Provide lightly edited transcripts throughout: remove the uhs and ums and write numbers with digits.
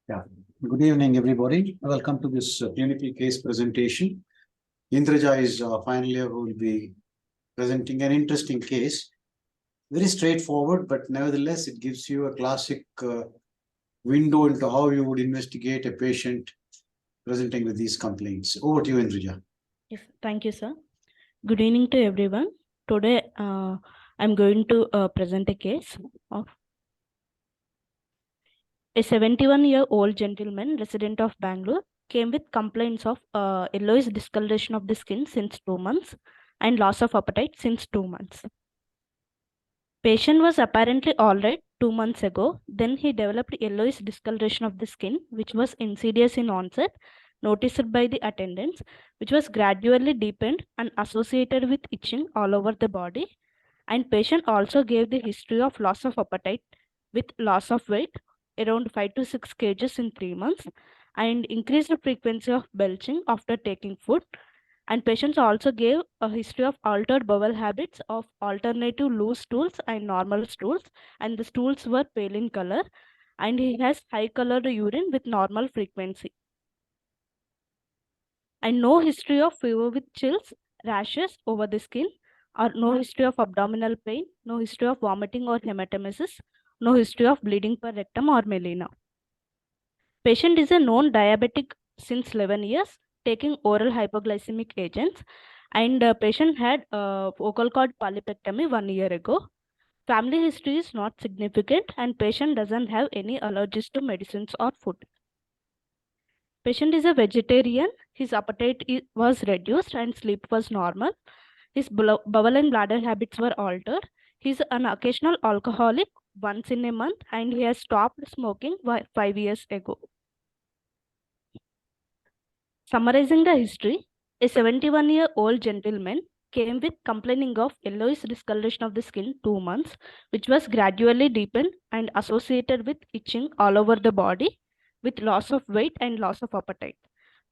Yeah. Good evening, everybody. Welcome to this clinical case presentation. Indraja is finally who will be presenting an interesting case. Very straightforward, but nevertheless, it gives you a classic window into how you would investigate a patient presenting with these complaints. Over to you, Indraja. Yes, thank you, sir. Good evening to everyone. Today, I'm going to present a case of a 71-year-old gentleman resident of Bangalore came with complaints of yellowish discoloration of the skin since 2 months and loss of appetite since 2 months. Patient was apparently all right 2 months ago. Then he developed yellowish discoloration of the skin, which was insidious in onset, noticed by the attendants, which was gradually deepened and associated with itching all over the body. And patient also gave the history of loss of appetite with loss of weight, around 5 to 6 kgs in 3 months, and increased frequency of belching after taking food. And patients also gave a history of altered bowel habits of alternative loose stools and normal stools, and the stools were pale in color, and he has high colored urine with normal frequency. And no history of fever with chills, rashes over the skin, or no history of abdominal pain, no history of vomiting or hematemesis, no history of bleeding per rectum or melena. Patient is a known diabetic since 11 years, taking oral hypoglycemic agents, and patient had vocal cord polypectomy 1 year ago. Family history is not significant, and patient doesn't have any allergies to medicines or food. Patient is a vegetarian. His appetite was reduced and sleep was normal. His bowel and bladder habits were altered. He's an occasional alcoholic once in a month, and he has stopped smoking 5 years ago. Summarizing the history, a 71-year-old gentleman came with complaining of yellowish discoloration of the skin 2 months, which was gradually deepened and associated with itching all over the body, with loss of weight and loss of appetite.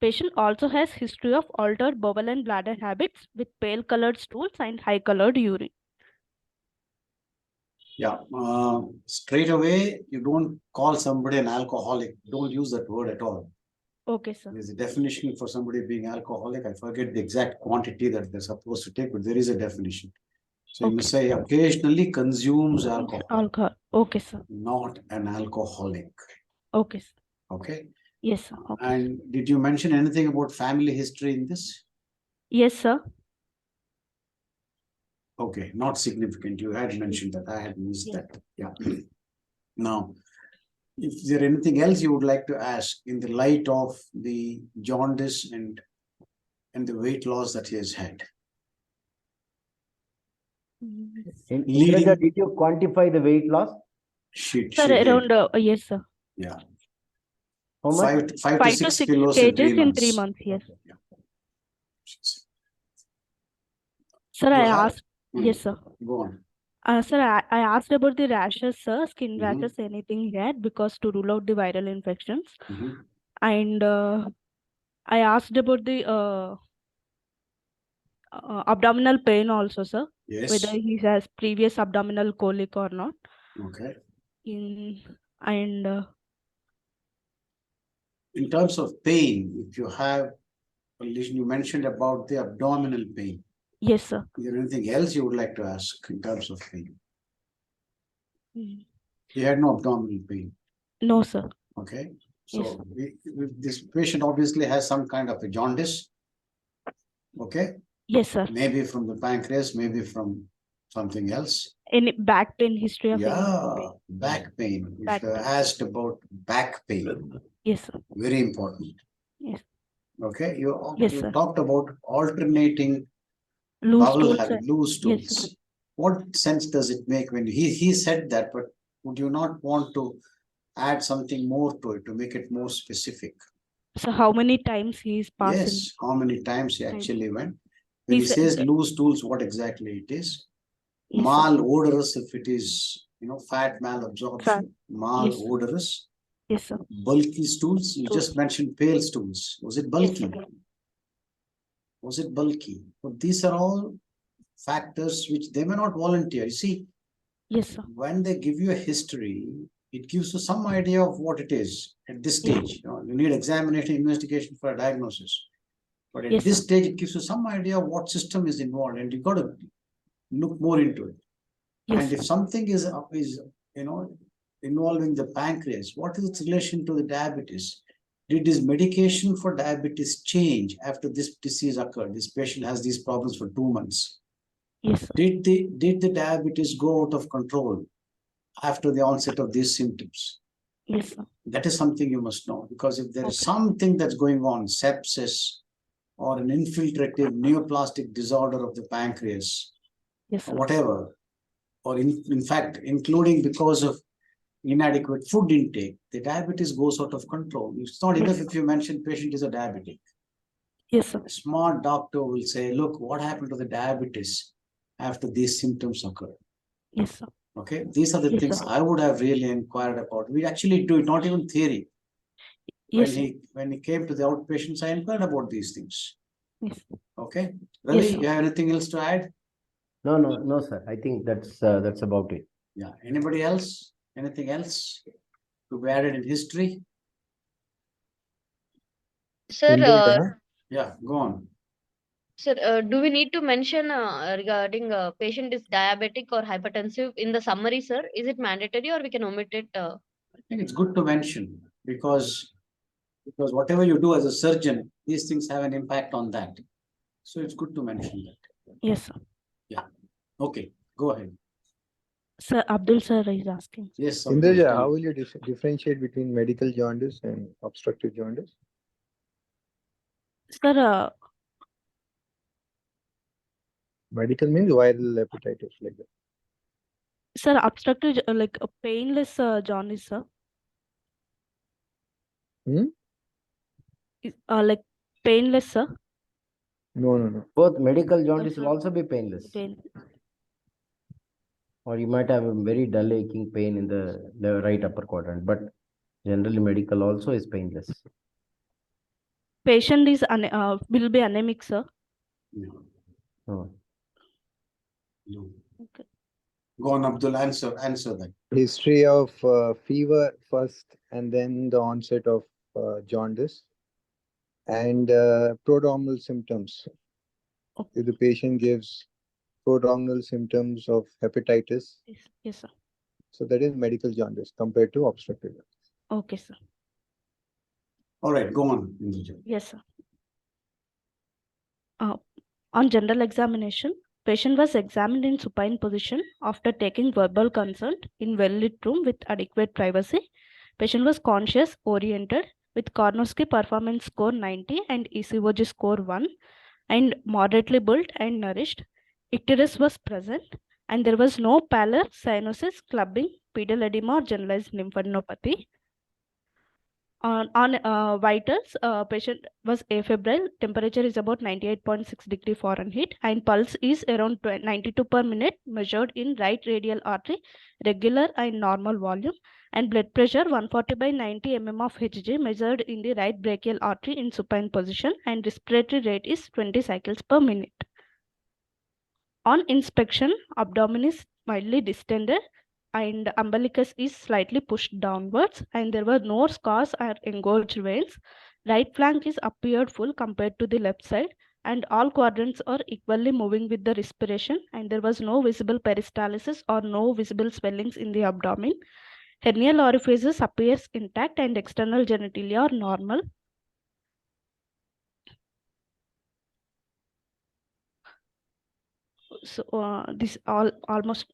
Patient also has history of altered bowel and bladder habits with pale colored stools and high colored urine. Yeah, straight away, you don't call somebody an alcoholic. Don't use that word at all. Okay, sir. There's a definition for somebody being alcoholic. I forget the exact quantity that they're supposed to take, but there is a definition. So you must say occasionally consumes alcohol. Alcohol. Okay, sir. Not an alcoholic. Okay, sir. Okay. Yes, sir. Okay. And did you mention anything about family history in this? Yes, sir. Okay, not significant. You had mentioned that. I had missed that. Yeah. Now, if there anything else you would like to ask in the light of the jaundice and the weight loss that he has had? Indraja, did you quantify the weight loss? She around yes, sir. Yeah. How much? 5 to 6 kilos kgs in 3 months. Yes. Yeah. Sir, I asked. Yes, sir. Go on. Sir, I asked about the rashes, sir, skin rashes, anything he had, because to rule out the viral infections. And I asked about the abdominal pain also, sir. Yes. Whether he has previous abdominal colic or not. Okay. In terms of pain, if you have, you mentioned about the abdominal pain. Yes, sir. Is there anything else you would like to ask in terms of pain? He had no abdominal pain. No, sir. Okay. So yes, this patient obviously has some kind of a jaundice. Okay. Yes, sir. Maybe from the pancreas, maybe from something else. Any back pain history of back pain. You asked about back pain. Yes, sir. Very important. Yes. Okay. You talked about alternating loose stools. Yes. What sense does it make when he said that, but would you not want to add something more to it to make it more specific? So how many times he is passing? Yes, how many times he actually went. When he says loose stools, what exactly it is? Yes, malodorous, if it is, fat malabsorption, malodorous. Yes, sir. Bulky stools, you just mentioned pale stools. Was it bulky? Yes, was it bulky? But these are all factors which they may not volunteer. You see, yes, sir. When they give you a history, it gives you some idea of what it is at this stage. You need examination, investigation for a diagnosis. But at Yes, this sir. stage, it gives you some idea of what system is involved, and you got to look more into it. Yes, And if sir. something is involving the pancreas, what is its relation to the diabetes? Did this medication for diabetes change after this disease occurred? This patient has these problems for 2 months. Yes, sir. Did the diabetes go out of control after the onset of these symptoms? Yes, sir. That is something you must know, because if there is Okay. something that's going on, sepsis or an infiltrative neoplastic disorder of the pancreas, Yes, or sir. whatever, or in fact, including because of inadequate food intake, the diabetes goes out of control. It's not enough if you mention patient is a diabetic. Yes, sir. A smart doctor will say, look, what happened to the diabetes after these symptoms occur? Yes, sir. Okay, these are the Yes, things sir. I would have really inquired about. We actually do it, not even theory. Yes, sir. When he came to the outpatients, I inquired about these things. Yes. Okay, Ravi, Yes, sir. you have anything else to add? No, sir. I think that's about it. Yeah. Anybody else? Anything else to be added in history? Sir, Yeah, go on. sir, do we need to mention regarding patient is diabetic or hypertensive in the summary, sir? Is it mandatory or we can omit it? I think it's good to mention because whatever you do as a surgeon, these things have an impact on that. So it's good to mention that. Yes, sir. Okay, go ahead. Sir, Abdul sir is asking. Yes, Indraja, Abdul, how will you differentiate between medical jaundice and obstructive jaundice? Sir, Medical means viral hepatitis, like that. sir, obstructive, like a painless jaundice, sir. Like painless, sir. No. Both medical jaundice will also be painless. Pain. Or you might have a very dull aching pain in the right upper quadrant, but generally medical also is painless. Patient is will be anemic, sir. No. Oh. No. Okay. Go on, Abdul, answer that. History of fever first and then the onset of jaundice and prodromal symptoms. Okay. If the patient gives prodromal symptoms of hepatitis, Yes, sir. so that is medical jaundice compared to obstructive jaundice. Okay, sir. All right, go on. Yes, sir. On general examination, patient was examined in supine position after taking verbal consent in well-lit room with adequate privacy. Patient was conscious, oriented, with Karnowski performance score 90 and ECOG score 1, and moderately built and nourished. Icterus was present, and there was no pallor, cyanosis, clubbing, pedal edema, or generalized lymphadenopathy. On vitals, patient was afebrile. Temperature is about 98.6 degree Fahrenheit, and pulse is around 92 per minute, measured in right radial artery, regular and normal volume, and blood pressure 140/90 mm of Hg, measured in the right brachial artery in supine position, and respiratory rate is 20 cycles per minute. On inspection, abdomen is mildly distended, and umbilicus is slightly pushed downwards, and there were no scars or engorged veins. Right flank is appeared full compared to the left side, and all quadrants are equally moving with the respiration, and there was no visible peristalsis or no visible swellings in the abdomen. Hernial orifices appears intact, and external genitalia are normal. So this almost.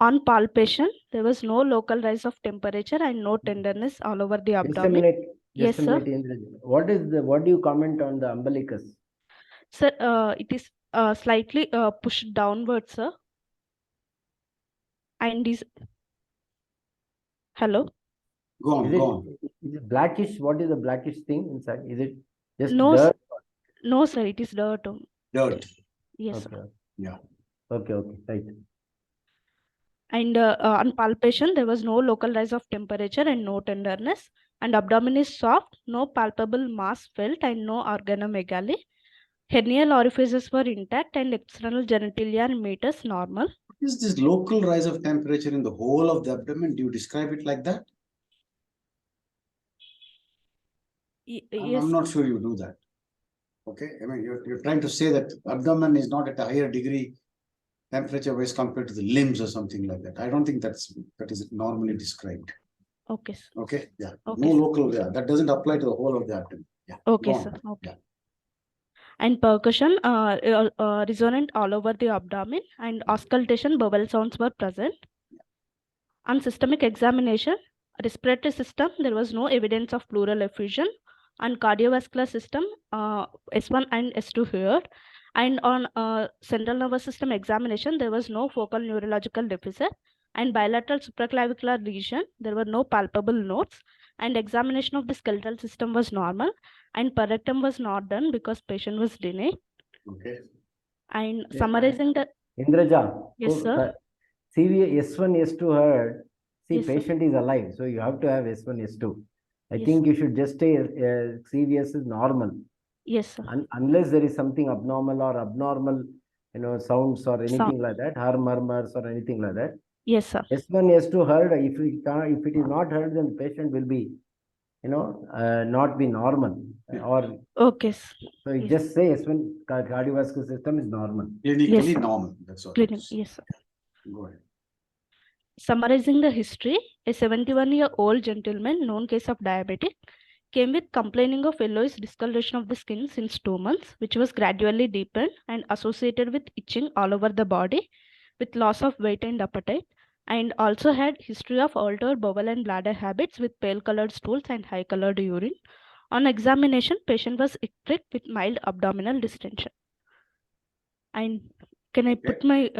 On palpation, there was no local rise of temperature and no tenderness all over the abdomen. Yes, Just a minute, Indraja. What do you comment on the umbilicus? Sir, it is slightly pushed downwards, sir. And is hello. Go on. Is it blackish? What is the blackish thing inside? Is it just No, dirt? No, sir. It is dirt. Dirt. Yes, Okay. sir. Yeah. Okay, right. And on palpation, there was no local rise of temperature and no tenderness. And abdomen is soft, no palpable mass felt, and no organomegaly. Hernial orifices were intact and external genitalia and meatus normal. Is this local rise of temperature in the whole of the abdomen? Do you describe it like that? Yes. I'm not sure you do that. Okay, I mean, you're trying to say that abdomen is not at a higher degree temperature wise compared to the limbs or something like that. I don't think that is normally described. Okay, sir. Okay, yeah. Okay, No sir. local, yeah, that doesn't apply to the whole of the abdomen. Yeah. Okay, go on. sir. Okay. Yeah. And percussion resonant all over the abdomen, and auscultation bowel sounds were present. On systemic examination, respiratory system, there was no evidence of pleural effusion. On cardiovascular system, S1 and S2 here. And on central nervous system examination, there was no focal neurological deficit. And bilateral supraclavicular lesion, there were no palpable nodes. And examination of the skeletal system was normal. And per rectum was not done because patient was denied. Okay. And Yeah. summarizing the Indraja. Yes, sir. CV S1, S2 heard. See, Yes, sir. patient is alive, so you have to have S1, S2. I Yes. think you should just say CVS is normal. Yes, sir. Unless there is something abnormal or abnormal, sounds or anything like that, her murmurs or anything like that. Yes, sir. S1, S2 heard. If it is not heard, then the patient will be, not be normal. Or Okay. so you Yes. just say S1 cardiovascular system is normal. Clinically sir. normal. That's all. Clinic. Yes, sir. Go ahead. Summarizing the history, a 71-year-old gentleman, known case of diabetic, came with complaining of yellowish discoloration of the skin since 2 months, which was gradually deepened and associated with itching all over the body, with loss of weight and appetite, and also had history of altered bowel and bladder habits with pale-colored stools and high-colored urine. On examination, patient was icteric with mild abdominal distension. And can I put my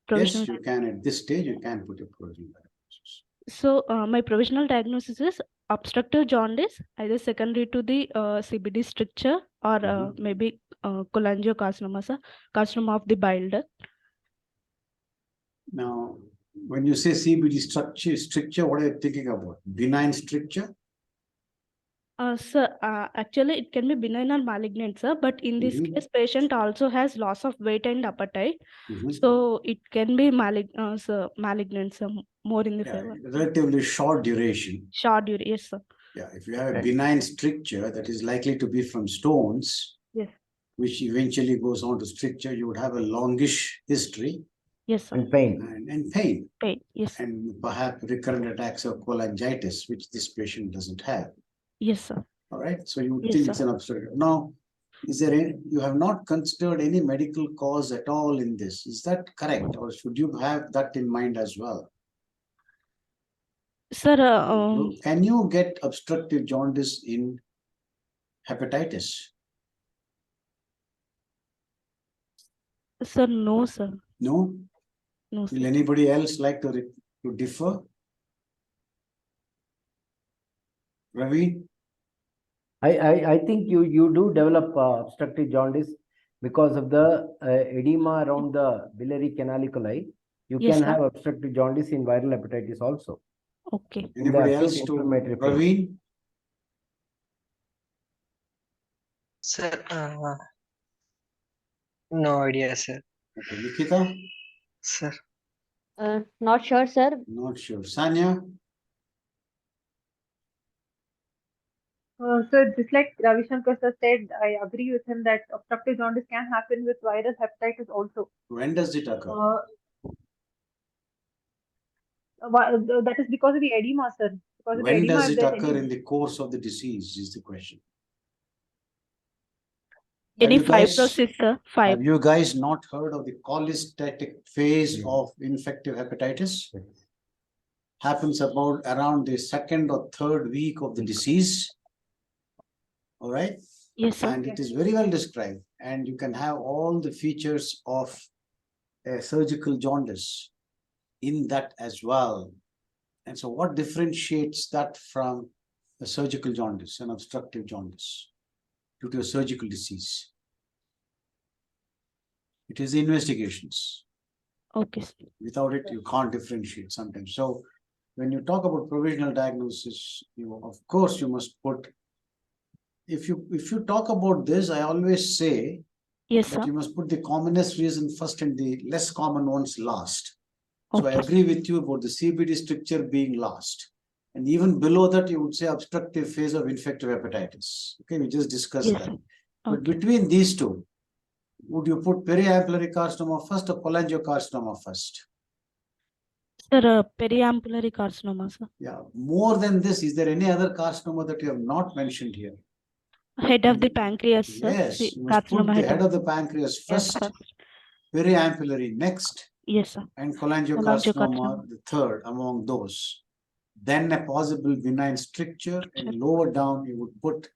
provisional? Yes, you can at this stage, you can put a provisional diagnosis. So my provisional diagnosis is obstructive jaundice, either secondary to the CBD stricture or maybe cholangiocarcinoma, carcinoma of the bile duct. Now, when you say CBD stricture, what are you thinking about? Benign stricture? Sir, actually it can be benign or malignant, sir, but in this case, patient also has loss of weight and appetite. So it can be malignant, sir, more in the favor. Relatively short duration. Short duration, yes, sir. Yeah, if you have a benign stricture that is likely to be from stones, yes, which eventually goes on to stricture, you would have a longish history. Yes, sir. And pain. And pain. Pain, yes. And perhaps recurrent attacks of cholangitis, which this patient doesn't have. Yes, sir. All right. So you Yes, think sir. it's an obstructive. Now, is there you have not considered any medical cause at all in this? Is that correct? Or should you have that in mind as well? Sir, Can you get obstructive jaundice in hepatitis? sir, no, sir. No? No, sir. Will anybody else like to differ? Ravi? I think you do develop obstructive jaundice because of the edema around the biliary canaliculi. You Yes, can sir. have obstructive jaundice in viral hepatitis also. Okay. Anybody acute else to inflammatory pain. Ravi? Sir, no idea, sir. Okay, Nikita? Sir, Not sure, sir. Not sure. Sanya? So just like Ravi Shankar sir said, I agree with him that obstructive jaundice can happen with viral hepatitis also. When does it occur? That is because of the edema, sir. Because of the When edema, does if it there's occur any- in the course of the disease is the question. Any Have you guys- fibrosis, sir? Have you guys not heard of the cholestatic phase of infective hepatitis? Happens about around the 2nd or 3rd week of the disease. All right. Yes, sir. And it is very well described. And you can have all the features of a surgical jaundice in that as well. And so what differentiates that from a surgical jaundice, an obstructive jaundice, due to a surgical disease? It is investigations. Okay, sir. Without it, you can't differentiate sometimes. So when you talk about provisional diagnosis, of course, you must put, if you talk about this, I always say Yes, But sir. you must put the commonest reason first and the less common ones last. So I Okay. agree with you about the CBD stricture being last. And even below that, you would say obstructive phase of infective hepatitis. Okay, we just discussed Yes, that. sir. But Okay. between these two, would you put periampullary carcinoma first or cholangiocarcinoma first? Sir, periampullary carcinoma, sir. Yeah. More than this, is there any other carcinoma that you have not mentioned here? Head of the pancreas, sir. Yes, See, you must put carcinoma the head head of of the pancreas yes, first, first. periampullary next, Yes, sir. and Cholangiocarcinoma. cholangiocarcinoma the third among those. Then a possible benign stricture, and lower down you would put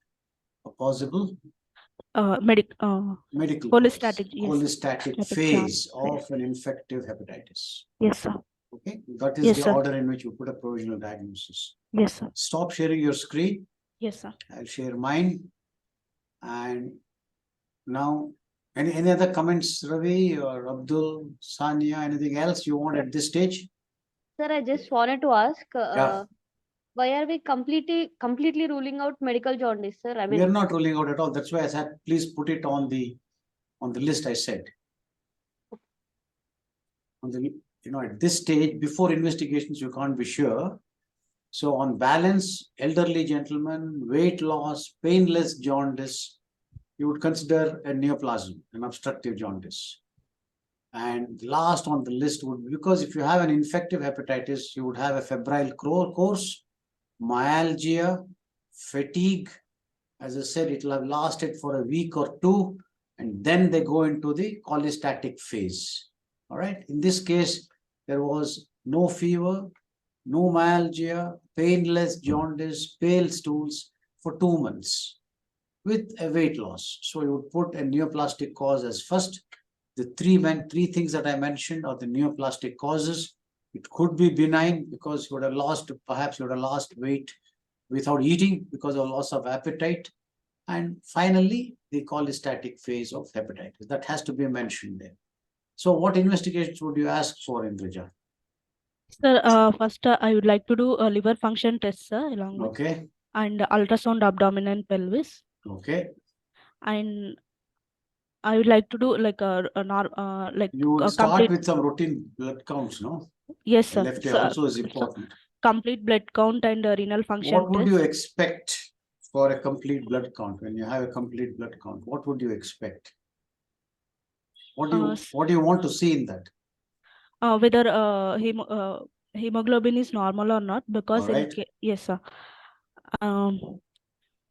a possible medical cholestatic, cause, yes, sir. cholestatic Cholestatic phase jaundice. of an infective hepatitis. Yes, sir. Okay, that is Yes, the sir. order in which you put a provisional diagnosis. Yes, sir. Stop sharing your screen. Yes, sir. I'll share mine. And now, any other comments, Ravi or Abdul, Sania, anything else you want at this stage? Sir, I just wanted to ask, Yeah. why are we completely ruling out medical jaundice, sir? I We are mean, not ruling out at all. That's why I said, please put it on the list. I said, on the, at this stage, before investigations, you can't be sure. So on balance, elderly gentleman, weight loss, painless jaundice, you would consider a neoplasm, an obstructive jaundice. And last on the list would, because if you have an infective hepatitis, you would have a febrile course, myalgia, fatigue. As I said, it will have lasted for a week or two, and then they go into the cholestatic phase. All right. In this case, there was no fever, no myalgia, painless jaundice, pale stools for 2 months with a weight loss. So you would put a neoplastic cause as first. The three things that I mentioned are the neoplastic causes. It could be benign because you would have lost, perhaps you would have lost weight without eating because of loss of appetite. And finally, the cholestatic phase of hepatitis. That has to be mentioned there. So what investigations would you ask for, Indraja? Sir, first I would like to do a liver function test, sir, along with Okay, and ultrasound abdomen and pelvis. okay. And I would like to do like You will a start complete with some routine blood counts, no? yes, sir. LFT Sir, also is sir, important. complete blood count and renal function What would test. you expect for a complete blood count when you have a complete blood count? What would you expect? What do you want to see in that? Whether hemoglobin is normal or not, because All right. yes, sir. And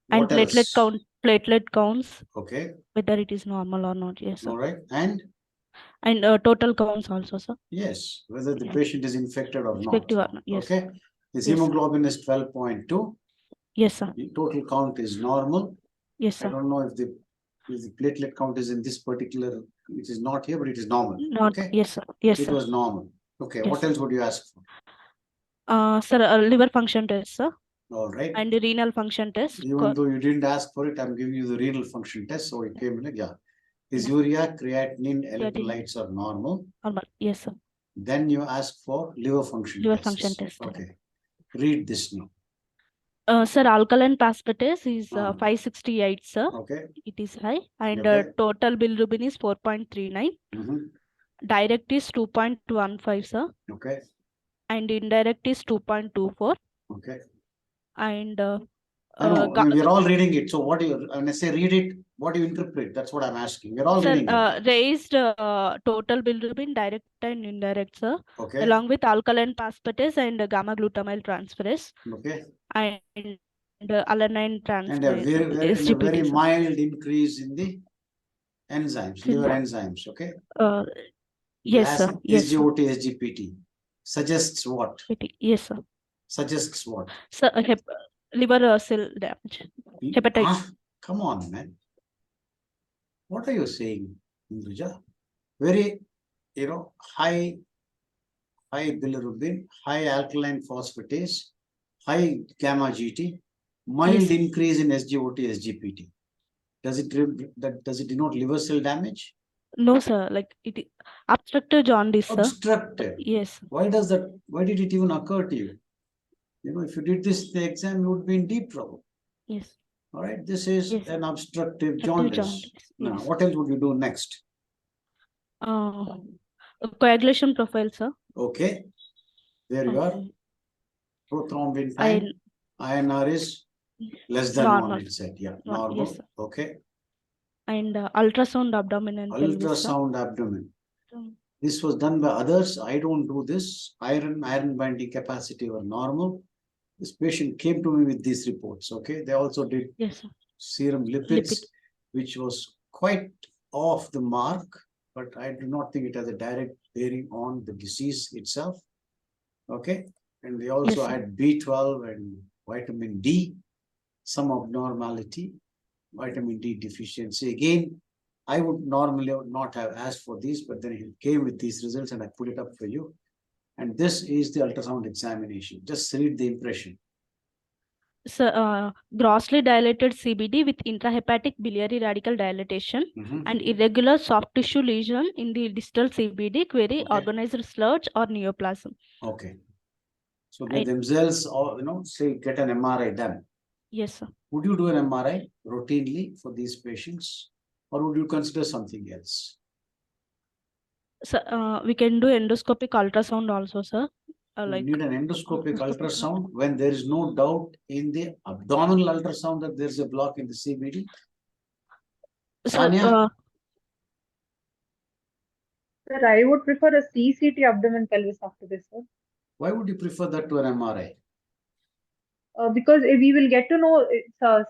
What platelet else? platelet counts, Okay, whether it is normal or not. Yes, sir. all right. And Total counts also, sir. yes, whether the Yeah. patient is infected or not. Effective or not. Yes. Okay, his Yes, sir. hemoglobin is 12.2. Yes, sir. The total count is normal. Yes, I sir. don't know if the platelet count is in this particular, which is not here, but it is normal. Not Okay, yes, sir. Yes, it sir. was normal. Okay, Yes, what sir. else would you ask for? Sir, liver function test, sir, All right. and renal function test. Even though you didn't ask for it, I'm giving you the renal function test. So it came in like, yeah. His urea, creatinine, electrolytes are normal. Normal. Yes, sir. Then you ask for liver function Liver tests. function test. Okay. Read this now. Sir, alkaline phosphatase is Ah. 568, sir. Okay. It is high. And Okay. total bilirubin is 4.39. Mhm. Direct is 2.15, sir. Okay. And indirect is 2.24. Okay. And I know we're all reading it. So what do you, when I say read it, what do you interpret? That's what I'm asking. We're all sir, reading it. raised total bilirubin, direct and indirect, sir, Okay. along with alkaline phosphatase and gamma glutamyl transferase. Okay. And alanine And a transferase, very sir. mild increase in the enzymes, liver enzymes. Okay. Yes, sir. Yes, sir. SGOT, SGPT suggests what? Yes, sir. Suggests what? Sir, liver cell damage. Hepatitis. Ah, come on, man. What are you saying, Indraja? Very, high bilirubin, high alkaline phosphatase, high gamma GT, mild Yes. increase in SGOT, SGPT. Does it denote liver cell damage? No, sir. Like obstructive jaundice, sir. Obstructive. Yes. Why did it even occur to you? If you did this in the exam, you would be in deep trouble. Yes. All right, this is Yes. an obstructive Obstructive jaundice. jaundice, Now, yes. what else would you do next? Coagulation profile, sir. Okay, there you are. Prothrombin time, INR is less than Normal. 1, it said. Yeah, Yes, normal. sir. Okay, And ultrasound abdomen and pelvis, sir. ultrasound abdomen. This was done by others. I don't do this. Iron binding capacity were normal. This patient came to me with these reports. Okay, they also did Yes, sir. serum lipids, Lipid. which was quite off the mark, but I do not think it has a direct bearing on the disease itself. Okay, and they also Yes, sir. had B12 and vitamin D, some abnormality, vitamin D deficiency. Again, I would normally not have asked for these, but then he came with these results and I put it up for you. And this is the ultrasound examination. Just read the impression. So, grossly dilated CBD with intrahepatic biliary radical dilatation and irregular soft tissue lesion in the distal CBD, query Okay. organized sludge or neoplasm. Okay. So they themselves, or say get an MRI done. Yes, sir. Would you do an MRI routinely for these patients, or would you consider something else? So, we can do endoscopic ultrasound also, sir. You Like need an endoscopic ultrasound when there is no doubt in the abdominal ultrasound that there's a block in the CBD. Sanya? Sir, I would prefer a CCT abdomen pelvis after this, sir. Why would you prefer that to an MRI? Because we will get to know,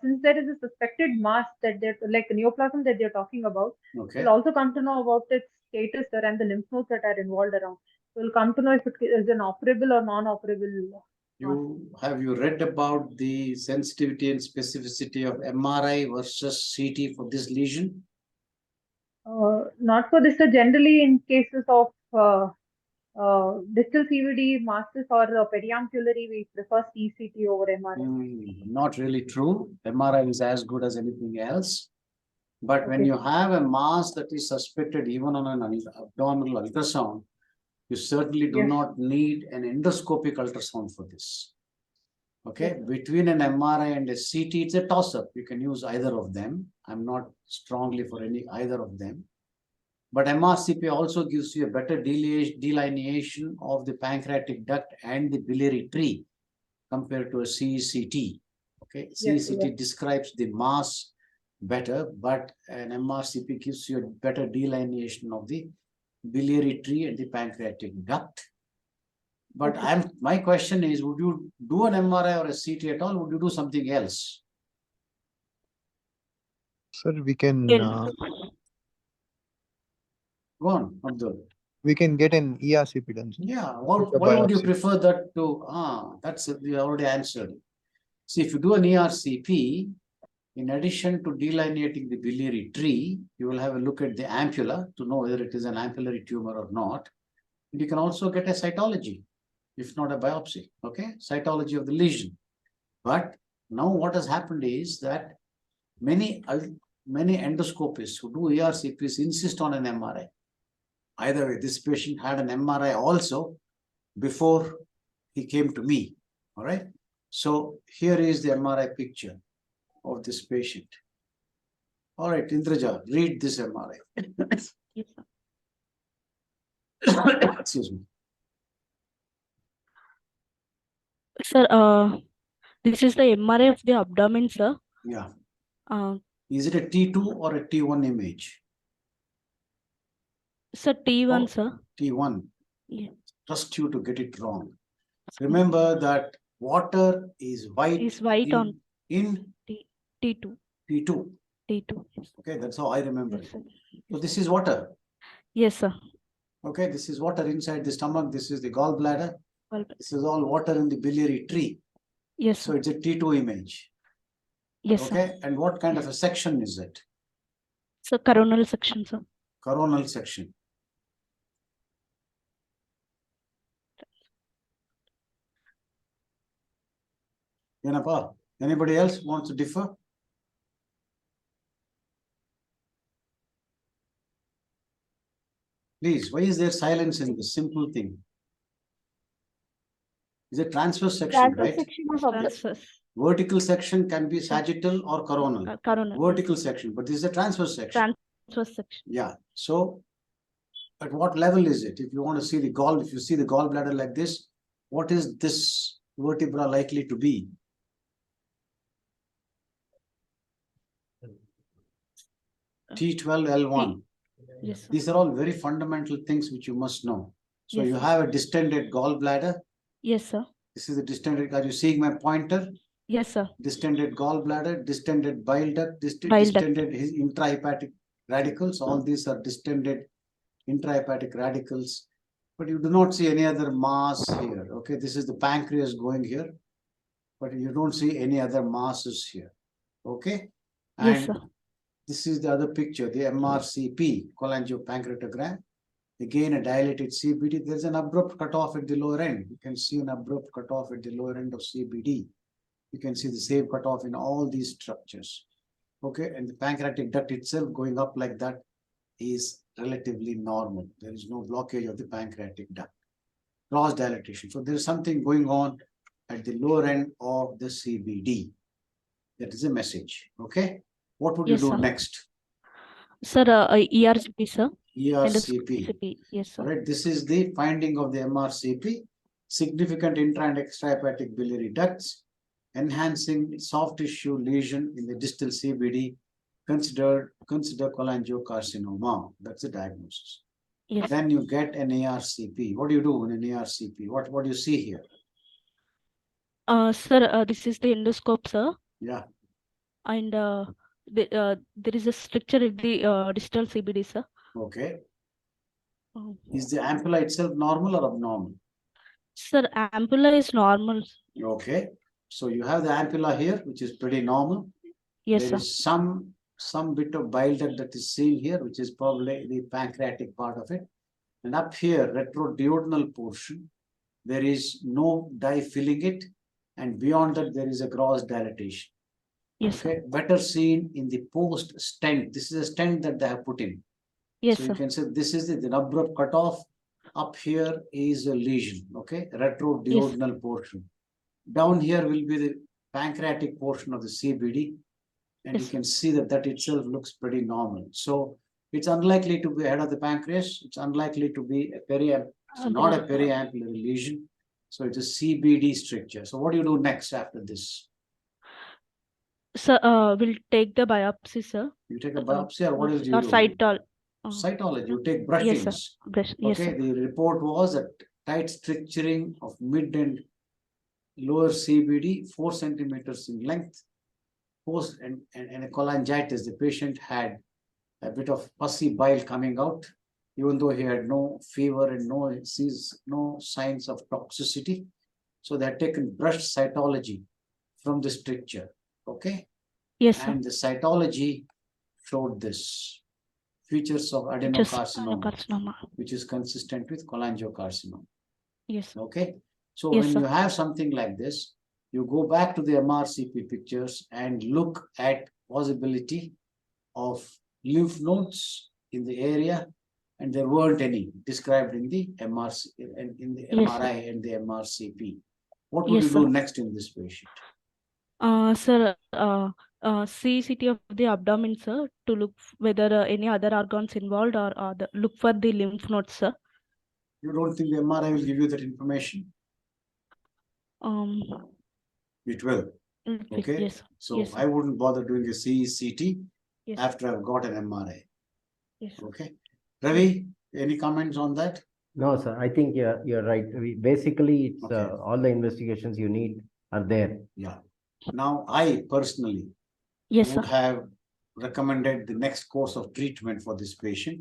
since there is a suspected mass that they're like neoplasm that they're talking about, Okay. we'll also come to know about its status, sir, and the lymph nodes that are involved around. We'll come to know if it is an operable or non-operable. Have you read about the sensitivity and specificity of MRI versus CT for this lesion? Not for this, sir. Generally, in cases of distal CVD, masses or periampullary, we prefer CCT over MRI. Not really true. MRI is as good as anything else. But when Okay. you have a mass that is suspected even on an abdominal ultrasound, you certainly do Yes. not need an endoscopic ultrasound for this. Okay, Yes. between an MRI and a CT, it's a toss-up. You can use either of them. I'm not strongly for either of them. But MRCP also gives you a better delineation of the pancreatic duct and the biliary tree compared to a CECT. Okay, Yes, CECT yes. describes the mass better, but an MRCP gives you a better delineation of the biliary tree and the pancreatic duct. But Okay. my question is, would you do an MRI or a CT at all? Would you do something else? Sir, we can Go on, Abdul. we can get an ERCP done, sir. Yeah, With a why would you biopsy. prefer that to? That's you already answered. See, if you do an ERCP, in addition to delineating the biliary tree, you will have a look at the ampulla to know whether it is an ampullary tumor or not. And you can also get a cytology, if not a biopsy. Okay, cytology of the lesion. But now what has happened is that many endoscopists who do ERCPs insist on an MRI. Either way, this patient had an MRI also before he came to me. All right. So here is the MRI picture of this patient. All right, Indraja, read this MRI. Yes, sir. Excuse me. Sir, this is the MRI of the abdomen, sir. Yeah. Uh, Is it a T2 or a T1 image? Sir, T1, Oh. sir. T1. Yeah. Trust you to get it wrong. Remember that water is white. Is white on in T2. T2. T2. Yes. Okay, that's how I remember Yes, it. sir. So this is water. Yes, sir. Okay, this is water inside the stomach. This is the gallbladder. Well, This is all water in the biliary tree. yes, So sir. it's a T2 image. Yes, Okay, sir. and what kind of a section is it? So coronal section, sir. Coronal section. Yanapa, anybody else wants to differ? Please, why is there silence in this simple thing? Is a transverse section, right? Section of Transverse. Vertical section can be sagittal or coronal. Coronal. Vertical section, but this is a transverse section. Transverse section. Yeah, so at what level is it? If you want to see the if you see the gallbladder like this, what is this vertebra likely to be? T12, L1. Yes, sir. These are all very fundamental things which you must know. So Yes, you sir. have a distended gallbladder. Yes, sir. This is the distended. Are you seeing my pointer? Yes, sir. Distended gallbladder, distended bile duct, Bile duct. distended intrahepatic radicals. All these are distended intrahepatic radicals. But you do not see any other mass here. Okay, this is the pancreas going here, but you don't see any other masses here. Okay, and Yes, sir. this is the other picture, the MRCP, cholangiopancreatogram. Again, a dilated CBD. There's an abrupt cutoff at the lower end. You can see an abrupt cutoff at the lower end of CBD. You can see the same cutoff in all these structures. Okay, and the pancreatic duct itself going up like that is relatively normal. There is no blockage of the pancreatic duct. Cross dilatation. So there is something going on at the lower end of the CBD. That is a message. Okay, what would Yes, you do sir. next? Sir, ERCP, sir. ERCP. Endoscopy. Yes, sir. All right, this is the finding of the MRCP. Significant intra and extrahepatic biliary ducts, enhancing soft tissue lesion in the distal CBD. Consider cholangiocarcinoma. That's the diagnosis. Yes. Then you get an ARCP. What do you do in an ARCP? What do you see here? Sir, this is the endoscope, sir. Yeah. And there is a structure in the distal CBD, sir. Okay. Oh. Is the ampulla itself normal or abnormal? Sir, ampulla is normal. Okay. So you have the ampulla here, which is pretty normal. Yes, There sir. is some bit of bile duct that is seen here, which is probably the pancreatic part of it. And up here, retroduodenal portion, there is no dye filling it. And beyond that, there is a gross dilatation. Yes, Okay, sir. better seen in the post stent. This is a stent that they have put in. Yes, So sir. you can say this is the abrupt cutoff. Up here is a lesion. Okay, retroduodenal portion. Down here will be the pancreatic portion of the CBD. And Yes, you can see that itself looks pretty normal. So it's unlikely to be ahead of the pancreas. It's unlikely to be a not a periampullary lesion. So it's a CBD stricture. So what do you do next after this? Sir, we'll take the biopsy, sir. You take a biopsy or what else do you do? Cytology. You take brushings. Yes, sir. Yes, Okay, sir. the report was a tight stricturing of mid and lower CBD, 4 centimeters in length. And a cholangitis. The patient had a bit of pussy bile coming out, even though he had no fever and no signs of toxicity. So they had taken brushed cytology from the stricture. Okay. Yes, sir. And the cytology showed this features of adenocarcinoma, which is consistent with cholangiocarcinoma. Yes, sir. Okay. So Yes, when sir. you have something like this, you go back to the MRCP pictures and look at possibility of lymph nodes in the area, and there weren't any described in the MRC and in the Yes, MRI and the MRCP. What would Yes, you do sir. next in this patient? Sir, CCT of the abdomen, sir, to look whether any other organs involved or look for the lymph nodes, sir. You don't think the MRI will give you that information? It will. Okay. Yes. So Yes, sir. I wouldn't bother doing a CECT Yes. after I've got an MRI. Yes. Okay. Ravi, any comments on that? No, sir. I think you're right. Basically, it's Okay. all the investigations you need are there. Yeah. Now, I personally Yes, would sir. have recommended the next course of treatment for this patient.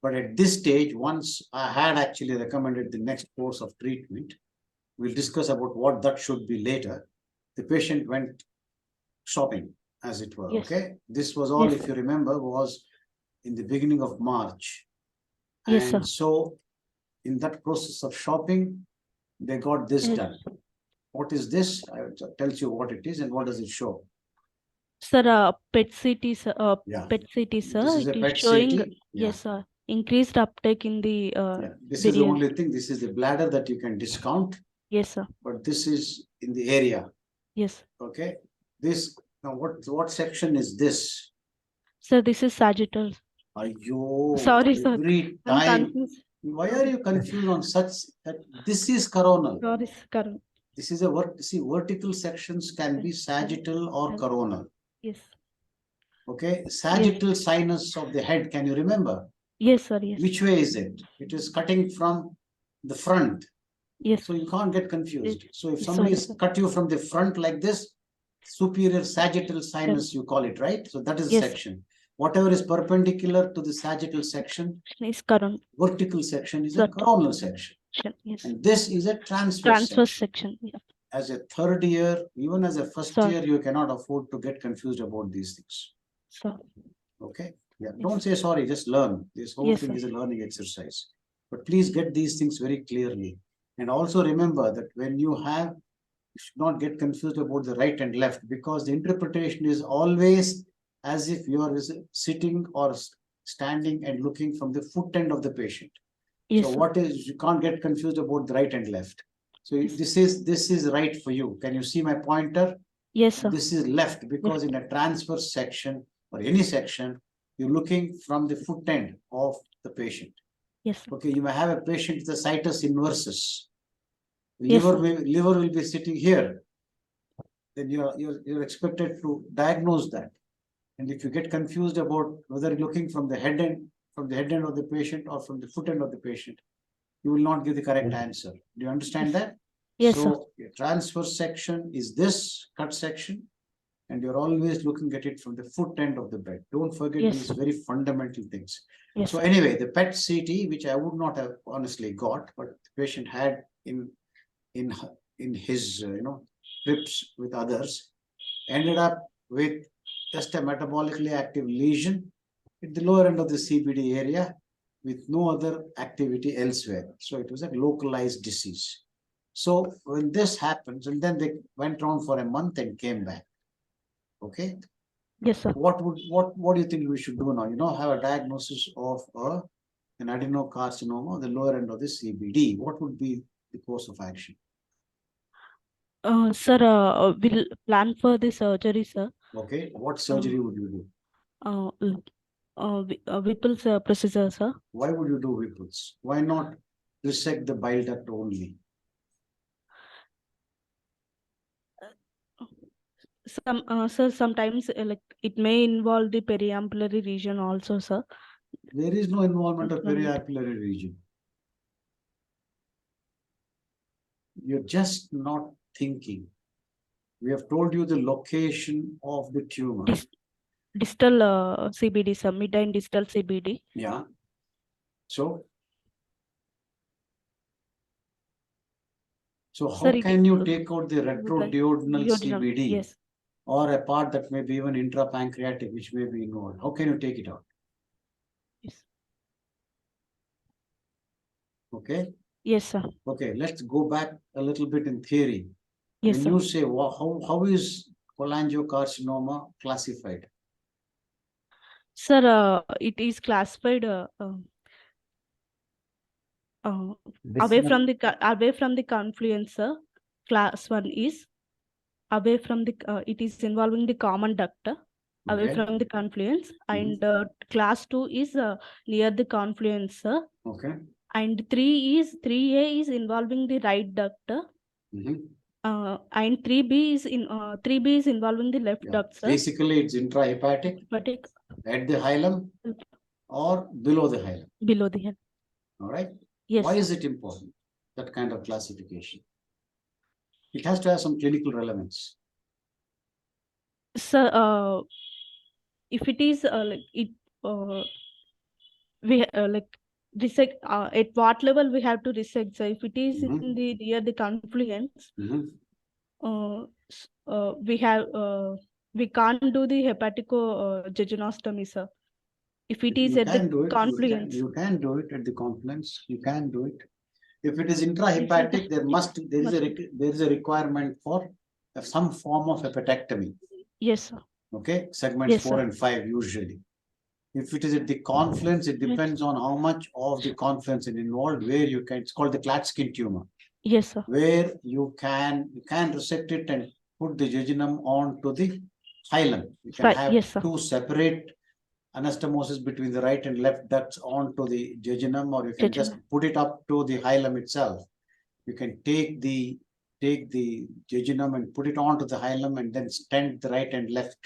But at this stage, once I had actually recommended the next course of treatment, we'll discuss about what that should be later. The patient went shopping, as it were. Yes. Okay. This was all, Yes, if you remember, was in the beginning of March. Yes, And sir. so in that process of shopping, they got this Yes. done. What is this? It tells you what it is and what does it show. Sir, PET CT, sir. Yeah. PET CT, sir. This is a It PET is showing, CT. Yeah. yes, sir, increased uptake in the Yeah. This is the biliary. only thing. This is the bladder that you can discount, Yes, sir. but this is in the area. Yes. Okay, this, now what section is this? Sir, this is sagittal. Ayyo, Sorry, sir. every I'm time. confused. Why are you confused on such that this is coronal? Sorry, sir. This is see, vertical sections can be sagittal or Yes. coronal. Yes. Okay, sagittal sinus of the head, can you remember? Yes, sir. Yes. Which way is it? It is cutting from the front. Yes. So you can't get confused. So if somebody Sorry, is sir. cut you from the front like this, superior sagittal sinus, you call it, right? So that is the Yes. section. Whatever is perpendicular to the sagittal section, Is coronal. vertical section is a Sir. coronal section. Yes. And this is a transverse Transverse section. section. Yeah. As a third year, even as a first Sir. year, you cannot afford to get confused about these things. Sir. Okay. Yeah. Yes. Don't say sorry, just learn. This whole Yes, thing sir. is a learning exercise. But please get these things very clearly. And also remember that when you should not get confused about the right and left, because the interpretation is always as if you are sitting or standing and looking from the foot end of the patient. Yes, So sir. what is, you can't get confused about the right and left. So Yes. this is right for you. Can you see my pointer? Yes, sir. This is left because in a transverse section or any section, you're looking from the foot end of the patient. Yes, sir. Okay, you may have a patient with a situs inversus. Yes, Liver, sir. liver will be sitting here. Then you're expected to diagnose that. And if you get confused about whether you're looking from the head end of the patient or from the foot end of the patient, you will not give the correct answer. Do you understand that? Yes, sir. So your transverse section is this cut section, and you're always looking at it from the foot end of the bed. Don't forget Yes. these very fundamental things. Yes, So sir. anyway, the PET CT, which I would not have honestly got, but the patient had in his trips with others, ended up with just a metabolically active lesion at the lower end of the CBD area with no other activity elsewhere. So it was a localized disease. So when this happens, and then they went on for a month and came back. Okay. Yes, sir. What do you think we should do now? Have a diagnosis of an adenocarcinoma, the lower end of the CBD. What would be the course of action? Sir, we'll plan for the surgery, sir. Okay. What surgery would you do? Whipple's procedure, sir. Why would you do Whipple's? Why not resect the bile duct only? Sir, sometimes like it may involve the periambulary region also, sir. There is no involvement of periapillary region. You're just not thinking. We have told you the location of the tumor. Distal CBD, sir. Mid and distal CBD. Yeah. So how Sir, can you take out the retroduodenal duodenal, CBD? yes. Or a part that may be even intrapancreatic, which may be involved? How can you take it out? Yes. Okay. Yes, sir. Okay, let's go back a little bit in theory. Yes, when sir. you say, well, how is cholangiocarcinoma classified? Sir, it is classified away from the confluence, sir. Class 1 is away from the it is involving the common duct away from the confluence, and class 2 is near the confluence, sir. Okay. And 3A is involving the right duct. And 3B is involving the left duct, sir. Basically, it's intrahepatic, at the hilum or below the hilum. Below the hilum. All right. Yes. Why is it important, that kind of classification? It has to have some clinical relevance. Sir, if it is we resect at what level we have to resect, sir? If it is in the near the confluence, we can't do the hepatico-jejunostomy, sir. If it is at the confluence, you can do it at the confluence. You can do it. If it is intrahepatic, there is a requirement for some form of hepatectomy. Yes, sir. Okay, segments 4 and 5 usually. If it is at the confluence, it depends on how much of the confluence is involved. Where you can, it's called the Klatskin tumor. Yes, sir. Where you can resect it and put the jejunum onto the hilum. You can Right, have yes, sir. two separate anastomosis between the right and left ducts onto the jejunum, or you can just Jejunum. put it up to the hilum itself. You can take the jejunum and put it onto the hilum and then stent the right and left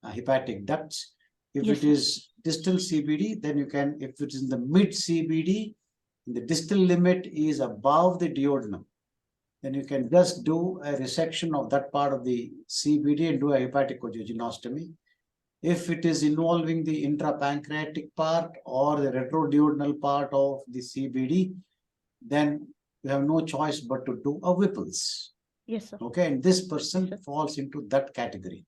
hepatic ducts. If Yes, it sir. is distal CBD, then you can, if it is in the mid CBD, the distal limit is above the duodenum, then you can just do a resection of that part of the CBD and do a hepaticojejunostomy. If it is involving the intrapancreatic part or the retroduodenal part of the CBD, then you have no choice but to do a Whipple's. Yes, sir. Okay, and this person Yes, sir. falls into that category,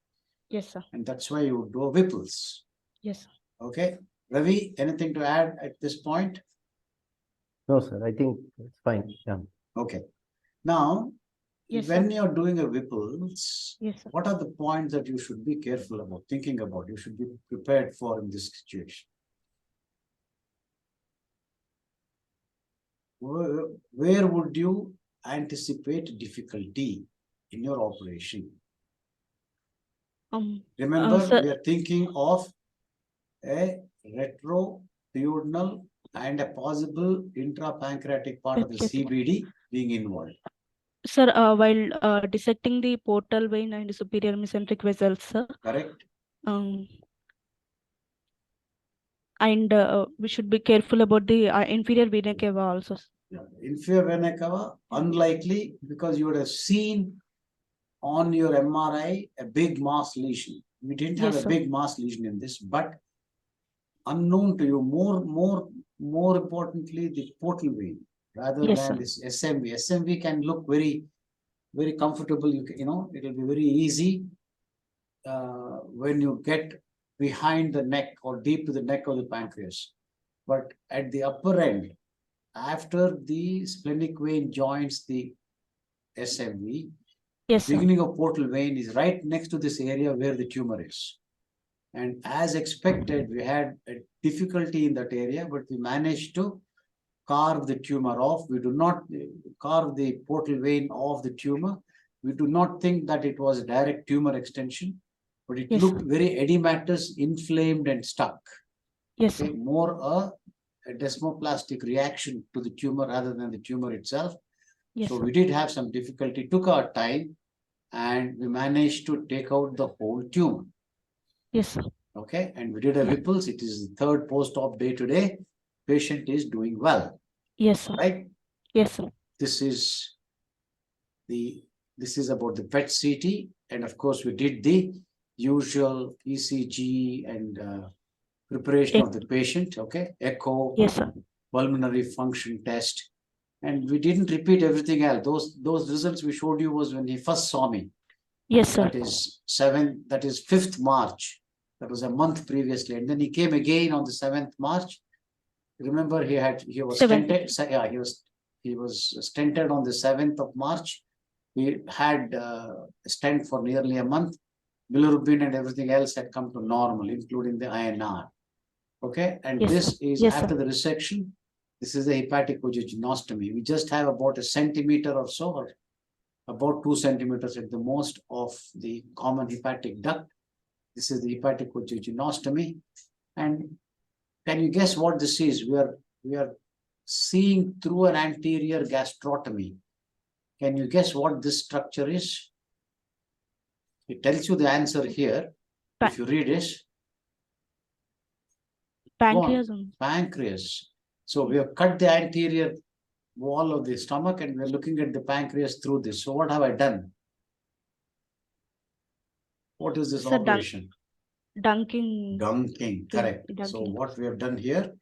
Yes, sir. and that's why you would do a Whipple's. Yes, sir. Okay, Ravi, anything to add at this point? No, sir, I think it's fine. Yeah. Okay, now Yes, when sir. you're doing a Whipple's, Yes, sir. what are the points that you should be careful about, thinking about, you should be prepared for in this situation? Where would you anticipate difficulty in your operation? Remember, sir, we are thinking of a retroduodenal and a possible intrapancreatic part of the Pancreatic. CBD being involved. sir, while dissecting the portal vein and superior mesenteric vessels, sir, Correct? and we should be careful about the inferior vena cava also. Yeah. Inferior vena cava, unlikely, because you would have seen on your MRI a big mass lesion. We didn't have Yes, a sir. big mass lesion in this, but unknown to you, more importantly, the portal vein rather Yes, than sir. this SMV. SMV can look very, very comfortable. You know, it will be very easy when you get behind the neck or deep to the neck of the pancreas. But at the upper end, after the splenic vein joins the SMV, Yes, sir. beginning of portal vein is right next to this area where the tumor is. And as expected, we had a difficulty in that area, but we managed to carve the tumor off. We do not carve the portal vein off the tumor. We do not think that it was a direct tumor extension, but it Yes, looked sir. very edematous, inflamed, and stuck. Yes, Okay, sir. more a desmoplastic reaction to the tumor rather than the tumor itself. Yes, So sir. we did have some difficulty, took our time, and we managed to take out the whole tumor. Yes, sir. Okay, and we did a Whipple's. It is the third post-op day today. Patient is doing well, Yes, sir. right? Yes, sir. This is about the PET CT, and of course we did the usual ECG and preparation of the patient. Okay, echo, Yes, sir. pulmonary function test, and we didn't repeat everything else. Those results we showed you was when he first saw me. Yes, sir. That is 5th March. That was a month previously, and then he came again on the 7th March. Remember, he was 7th. stented. Yeah, he was stented on the 7th of March. We had a stent for nearly a month. Bilirubin and everything else had come to normal, including the INR. Okay, and Yes, this sir. is Yes, after sir. the resection. This is the hepaticojejunostomy. We just have about 1 centimeter or so, or about 2 centimeters at the most of the common hepatic duct. This is the hepaticojejunostomy. And can you guess what this is? We are seeing through an anterior gastrotomy. Can you guess what this structure is? It tells you the answer here. If you read it. Pancreas. Pancreas. So we have cut the anterior wall of the stomach and we're looking at the pancreas through this. So what have I done? What is this Sir, operation? Dunking. Dunking, correct. Dunking. So what we have done here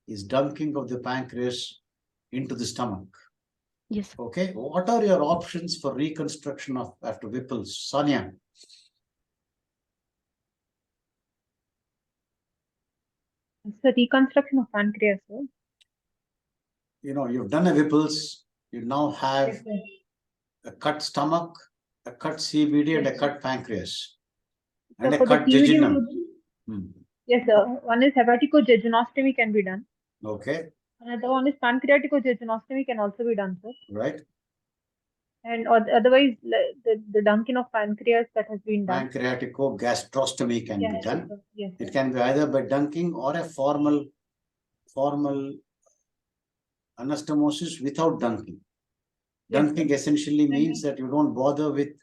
is dunking of the pancreas into the stomach. Yes. Okay, what are your options for reconstruction of after Whipple's? Sonia? It's the reconstruction of pancreas, sir. You know, you've done a Whipple's, you now have Yes, sir. a cut stomach, a cut CBD, and a Yes. cut pancreas, So and a for the cut CVD, jejunum. yes, sir. One is hepaticojejunostomy can be done. Okay, Another one is pancreaticojejunostomy can also be done, sir. right. And otherwise, the dunking of pancreas that has been done. Pancreaticogastrostomy can be Yes, done. sir. Yes, It sir. can be either by dunking or a formal anastomosis without dunking. Yes, Dunking sir. essentially And means that you don't bother with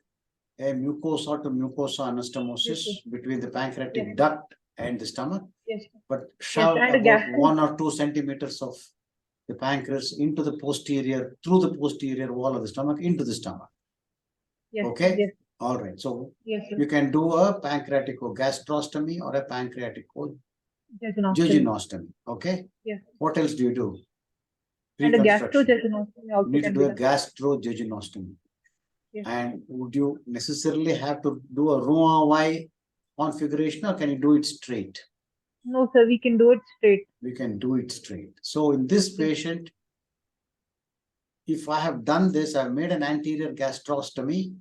a mucosa to mucosa anastomosis Yes, between the pancreatic Yes. duct and the stomach, Yes, sir. but shove and a about gastro- 1 or 2 centimeters of the pancreas into the posterior, through the posterior wall of the stomach, into the stomach. Yes, sir. Okay? Yes, All right. So yes, sir. you can do a pancreaticogastrostomy or a Jejunostomy. pancreaticojejunostomy. Okay? Yes. What else do you do? And a Reconstruction. gastrojejunostomy also You need to can do be a done. gastrojejunostomy. Yes. And would you necessarily have to do a Roux-en-Y configuration, or can you do it straight? No, sir, we can do it straight. We can do it straight. So in this patient, if I have done this, I've made an anterior gastrotomy,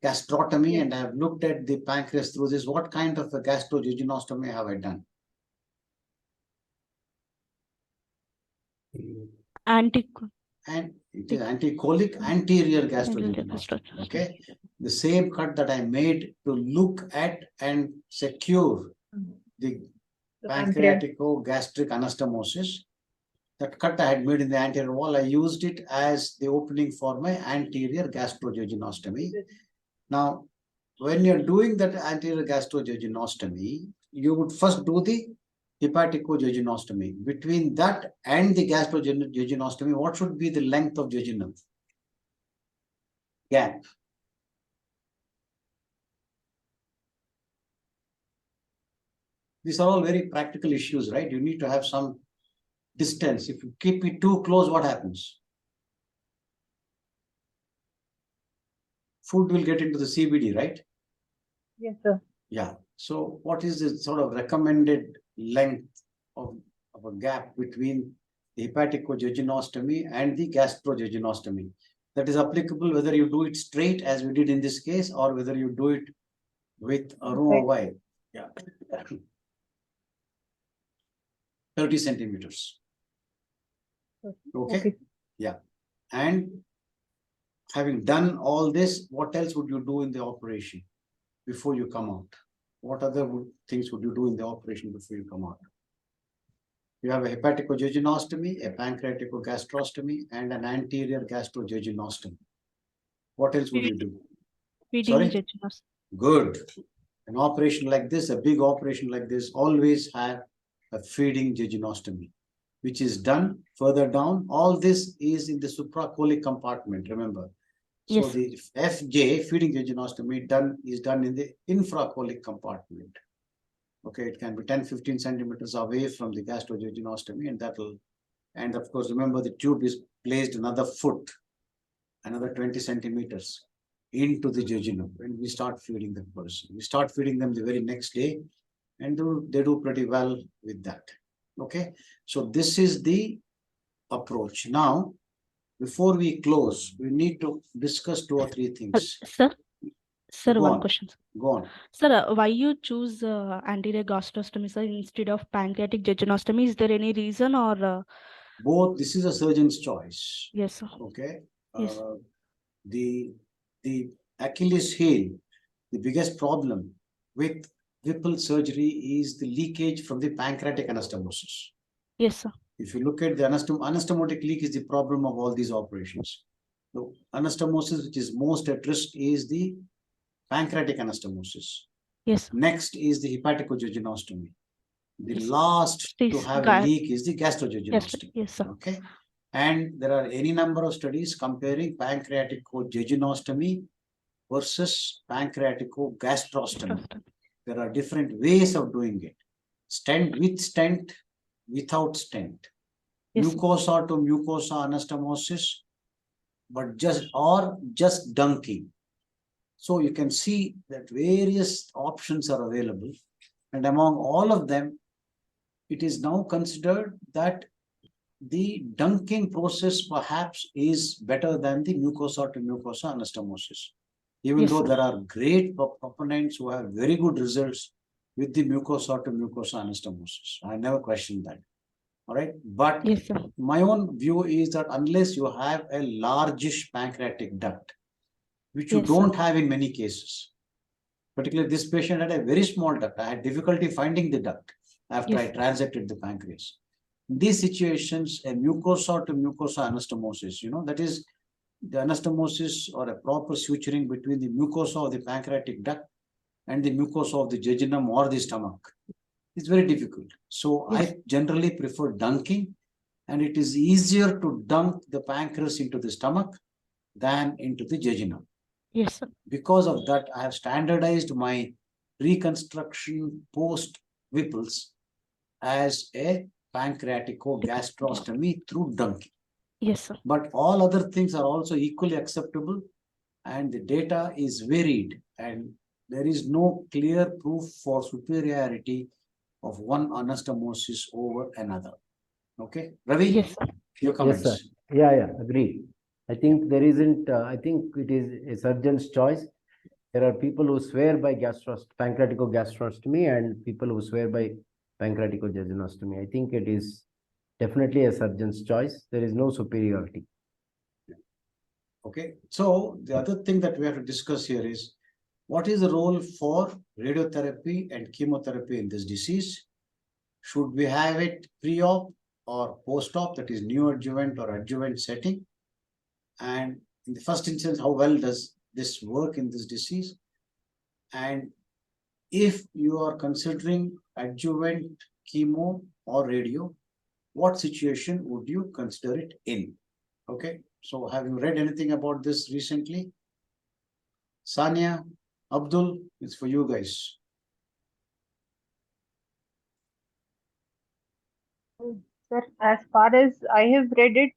Yes. and I have looked at the pancreas through this, what kind of a gastrojejunostomy have I done? And it is anticolic anterior gastrojejunostomy. Okay. The same cut that I made to look at and secure the pancreaticogastric anastomosis, that cut I had made in the anterior wall, I used it as the opening for my anterior gastrojejunostomy. Now, when you're doing that anterior gastrojejunostomy, you would first do the hepaticojejunostomy. Between that and the gastrojejunostomy, what should be the length of jejunum? Gap. These are all very practical issues, right? You need to have some distance. If you keep it too close, what happens? Food will get into the CBD, right? Yes, sir. Yeah. So what is the sort of recommended length of a gap between the hepaticojejunostomy and the gastrojejunostomy? That is applicable whether you do it straight as we did in this case, or whether you do it with a Roux-en-Y. Yeah. 30 centimeters. Okay. Yeah. And having done all this, what else would you do in the operation before you come out? What other things would you do in the operation before you come out? You have a hepaticojejunostomy, a pancreaticogastrostomy, and an anterior gastrojejunostomy. What else would you do? Feeding Sorry? jejunostomy. Good. An operation like this, a big operation like this, always have a feeding jejunostomy, which is done further down. All this is in the supracolic compartment, remember. So Yes. the FJ, feeding jejunostomy, is done in the infracolic compartment. Okay, it can be 10-15 centimeters away from the gastrojejunostomy, and of course, remember the tube is placed another foot, another 20 centimeters into the jejunum, and we start feeding the person. We start feeding them the very next day, and they do pretty well with that. Okay, so this is the approach. Now, before we close, we need to discuss 2 or 3 things. Sir, Go one on. question. Go on. Sir, why you choose anterior gastrostomy, sir, instead of pancreatic jejunostomy? Is there any reason, or? Both. This is a surgeon's choice. Yes, sir. Okay. Yes. The Achilles heel, the biggest problem with Whipple surgery is the leakage from the pancreatic anastomosis. Yes, sir. If you look at the anastomotic leak is the problem of all these operations. The anastomosis, which is most at risk, is the pancreatic anastomosis. Yes, sir. Next is the hepaticojejunostomy. The Yes. last to Please, have a leak is the gastrojejunostomy. Yes, sir. Okay. And there are any number of studies comparing pancreaticojejunostomy versus pancreaticogastrostomy. There are different ways of doing it. Stent with stent, without stent. Yes, sir. Mucosa to mucosa anastomosis, but just dunking. So you can see that various options are available, and among all of them, it is now considered that the dunking process perhaps is better than the mucosa to mucosa anastomosis. Even Yes, though sir. there are great proponents who have very good results with the mucosa to mucosa anastomosis. I never questioned that. All right. But Yes, sir. my own view is that unless you have a largish pancreatic duct, which you Yes, sir. don't have in many cases. Particularly this patient had a very small duct. I had difficulty finding the duct after I Yes. transected the pancreas. In these situations, a mucosa to mucosa anastomosis, that is the anastomosis or a proper suturing between the mucosa of the pancreatic duct and the mucosa of the jejunum or the stomach. It's very difficult. So Yes. I generally prefer dunking, and it is easier to dunk the pancreas into the stomach than into the jejunum. Yes, sir. Because of that, I have standardized my reconstruction post Whipple's as a pancreaticogastrostomy through dunking. Yes, sir. But all other things are also equally acceptable, and the data is varied, and there is no clear proof for superiority of one anastomosis over another. Okay, Ravi, Yes, sir. your comments. Yes, sir. Yeah, agreed. I think there isn't, I think it is a surgeon's choice. There are people who swear by pancreaticogastrostomy and people who swear by pancreaticojejunostomy. I think it is definitely a surgeon's choice. There is no superiority. Okay, so the other thing that we have to discuss here is what is the role for radiotherapy and chemotherapy in this disease? Should we have it pre-op or post-op, that is neoadjuvant or adjuvant setting? And in the first instance, how well does this work in this disease? And if you are considering adjuvant chemo or radio, what situation would you consider it in? Okay, so have you read anything about this recently? Sania, Abdul, it's for you guys. Sir, as far as I have read it,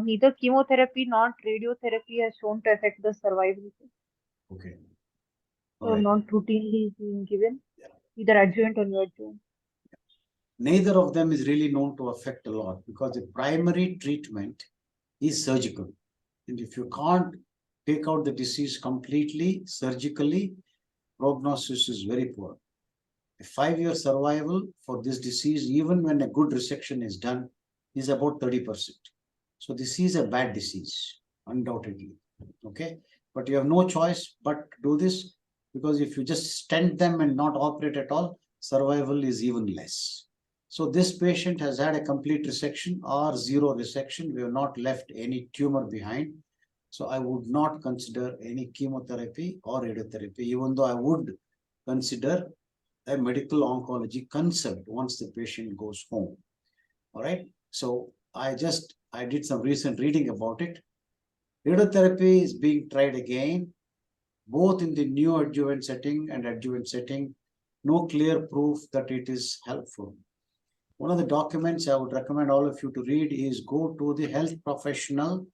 neither chemotherapy nor radiotherapy has shown to affect the survival. Okay. So All right. not routinely being given, Yeah. either adjuvant or neoadjuvant. Neither of them is really known to affect a lot because the primary treatment is surgical. And if you can't take out the disease completely surgically, prognosis is very poor. A 5-year survival for this disease, even when a good resection is done, is about 30%. So this is a bad disease, undoubtedly. Okay, but you have no choice but to do this, because if you just stent them and not operate at all, survival is even less. So this patient has had a complete resection or zero resection. We have not left any tumor behind. So I would not consider any chemotherapy or radiotherapy, even though I would consider a medical oncology concept once the patient goes home. All right. So I did some recent reading about it. Radiotherapy is being tried again, both in the neoadjuvant setting and adjuvant setting. No clear proof that it is helpful. One of the documents I would recommend all of you to read is go to the health professional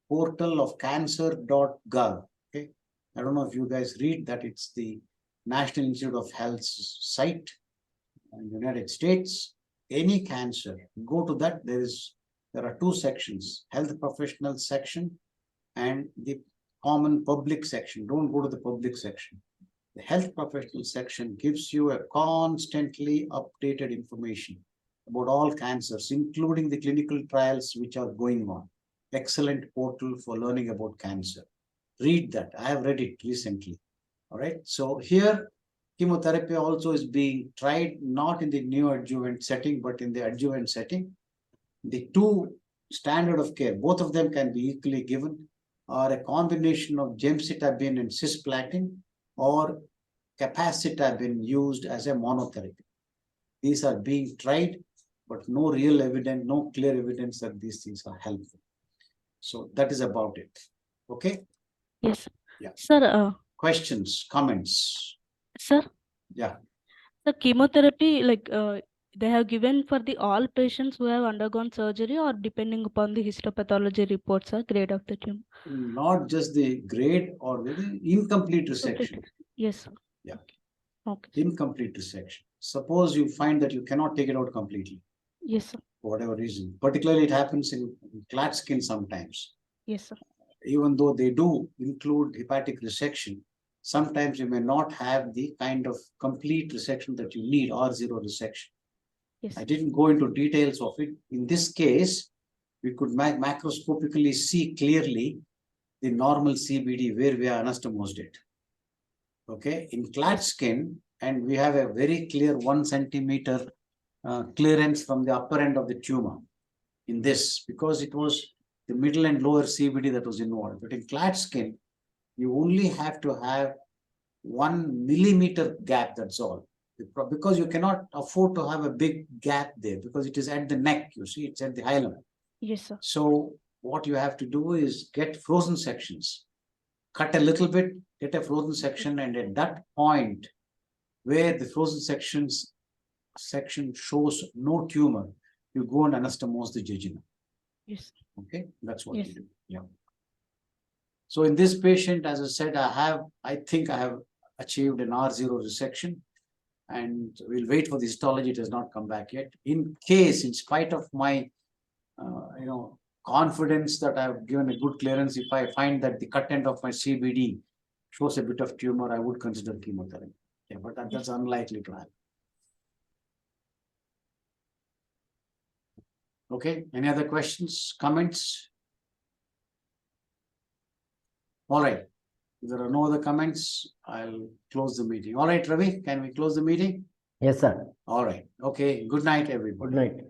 portal of cancer.gov. Okay. I don't know if you guys read that. It's the National Institute of Health's site in the United States. Any cancer, go to that. There are two sections, health professional section and the common public section. Don't go to the public section. The health professional section gives you a constantly updated information about all cancers, including the clinical trials which are going on. Excellent portal for learning about cancer. Read that. I have read it recently. All right. So here, chemotherapy also is being tried, not in the neoadjuvant setting, but in the adjuvant setting. The two standard of care, both of them can be equally given, are a combination of gemcitabine and cisplatin or capacitabine used as a monotherapy. These are being tried, but no real evidence, no clear evidence that these things are helpful. So that is about it. Okay. Yes. Yeah. Sir, questions, comments? sir, Yeah. the chemotherapy, they have given for the all patients who have undergone surgery, or depending upon the histopathology reports or grade of the tumor? Not just the grade or the incomplete resection. Yes, sir. Yeah. Okay. Incomplete resection. Suppose you find that you cannot take it out completely. Yes, sir. For whatever reason. Particularly it happens in clad skin sometimes. Yes, sir. Even though they do include hepatic resection, sometimes you may not have the kind of complete resection that you need, or zero resection. Yes. I didn't go into details of it. In this case, we could macroscopically see clearly the normal CBD where we are anastomosed it. Okay, in clad skin, and we have a very clear 1 centimeter clearance from the upper end of the tumor in this, because it was the middle and lower CBD that was involved. But in clad skin, you only have to have 1 millimeter gap, that's all. Because you cannot afford to have a big gap there, because it is at the neck, you see, it's at the hilum. Yes, sir. So what you have to do is get frozen sections, cut a little bit, get a frozen section, and at that point where the frozen section shows no tumor, you go and anastomose the jejunum. Yes. Okay, that's what Yes. you do. Yeah. So in this patient, as I said, I think I have achieved an R0 resection, and we'll wait for the histology. It has not come back yet. In case, in spite of my, confidence that I've given a good clearance, if I find that the cut end of my CBD shows a bit of tumor, I would consider chemotherapy. Yeah, but that's unlikely to happen. Okay, any other questions, comments? All right, if there are no other comments, I'll close the meeting. All right, Ravi, can we close the meeting? Yes, sir. All right, okay, good night, everybody. Good night.